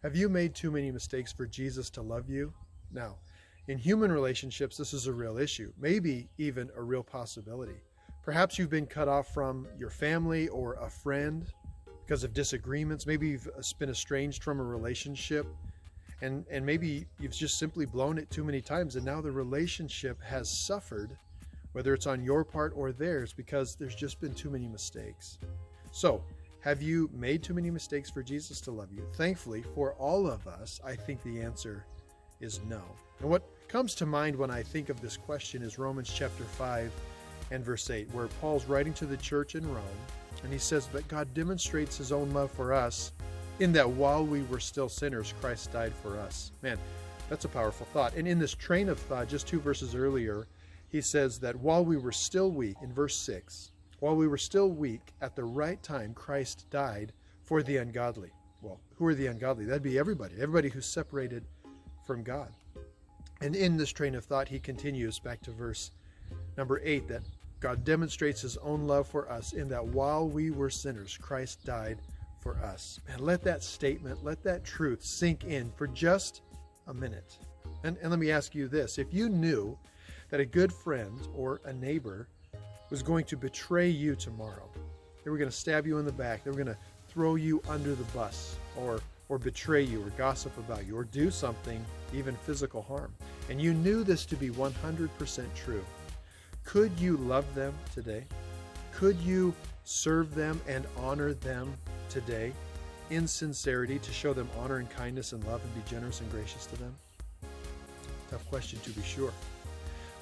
Have you made too many mistakes for Jesus to love you? Now, in human relationships, this is a real issue, maybe even a real possibility. Perhaps you've been cut off from your family or a friend because of disagreements. Maybe you've been estranged from a relationship, and maybe you've just simply blown it too many times, and now the relationship has suffered, whether it's on your part or theirs, because there's just been too many mistakes. So, have you made too many mistakes for Jesus to love you? Thankfully, for all of us, I think the answer is no. And what comes to mind when I think of this question is Romans chapter 5 and verse 8, where Paul's writing to the church in Rome, and he says that God demonstrates his own love for us in that while we were still sinners, Christ died for us. Man, that's a powerful thought. And in this train of thought, just 2 verses earlier, he says that while we were still weak, in verse 6, while we were still weak, at the right time, Christ died for the ungodly. Well, who are the ungodly? That'd be everybody who's separated from God. And in this train of thought, he continues back to verse number 8, that God demonstrates his own love for us in that while we were sinners, Christ died for us. And let that statement, let that truth sink in for just a minute. And let me ask you this. If you knew that a good friend or a neighbor was going to betray you tomorrow, they were going to stab you in the back, they were going to throw you under the bus, or betray you, or gossip about you, or do something, even physical harm, and you knew this to be 100% true, could you love them today? Could you serve them and honor them today in sincerity, to show them honor and kindness and love, and be generous and gracious to them? Tough question, to be sure.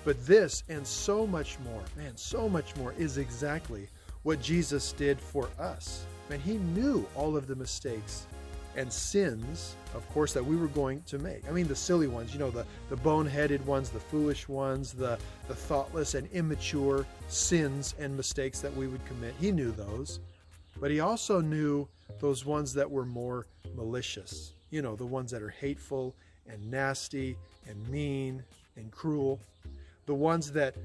But this and so much more, so much more, is exactly what Jesus did for us. Man, he knew all of the mistakes and sins, of course, that we were going to make. I mean, the silly ones, the boneheaded ones, the foolish ones, the thoughtless and immature sins and mistakes that we would commit. He knew those. But he also knew those ones that were more malicious, the ones that are hateful and nasty and mean and cruel. The ones that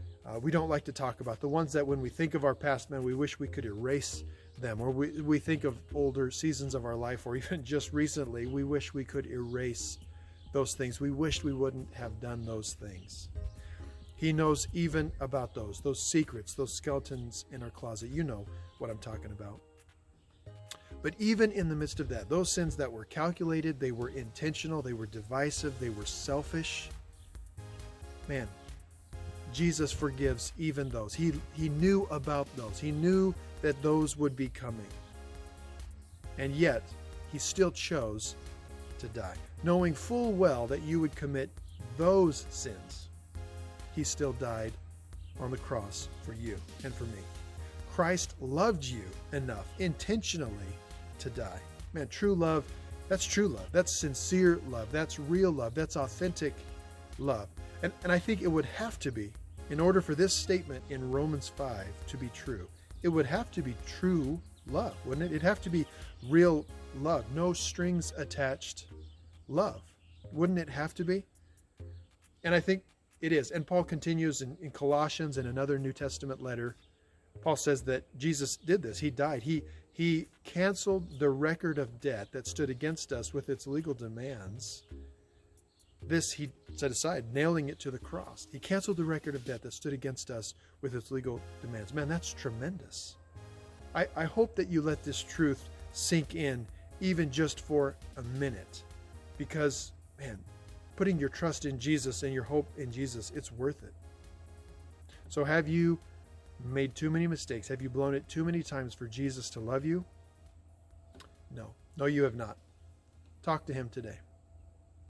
we don't like to talk about, the ones that when we think of our past, man, we wish we could erase them, or we think of older seasons of our life, or even just recently, we wish we could erase those things. We wished we wouldn't have done those things. He knows even about those secrets, those skeletons in our closet. You know what I'm talking about. But even in the midst of that, those sins that were calculated, they were intentional, they were divisive, they were selfish, man, Jesus forgives even those. He knew about those. He knew that those would be coming. And yet, he still chose to die. Knowing full well that you would commit those sins, he still died on the cross for you and for me. Christ loved you enough intentionally to die. Man, true love, that's true love. That's sincere love. That's real love. That's authentic love. And I think it would have to be, in order for this statement in Romans 5 to be true, it would have to be true love, wouldn't it? It'd have to be real love, no strings attached love. Wouldn't it have to be? And I think it is. And Paul continues in Colossians, and another New Testament letter. Paul says that Jesus did this. He died. He canceled the record of debt that stood against us with its legal demands. This he set aside, nailing it to the cross. He canceled the record of debt that stood against us with its legal demands. Man, that's tremendous. I hope that you let this truth sink in, even just for a minute. Because, man, putting your trust in Jesus and your hope in Jesus, it's worth it. So have you made too many mistakes? Have you blown it too many times for Jesus to love you? No, you have not. Talk to him today.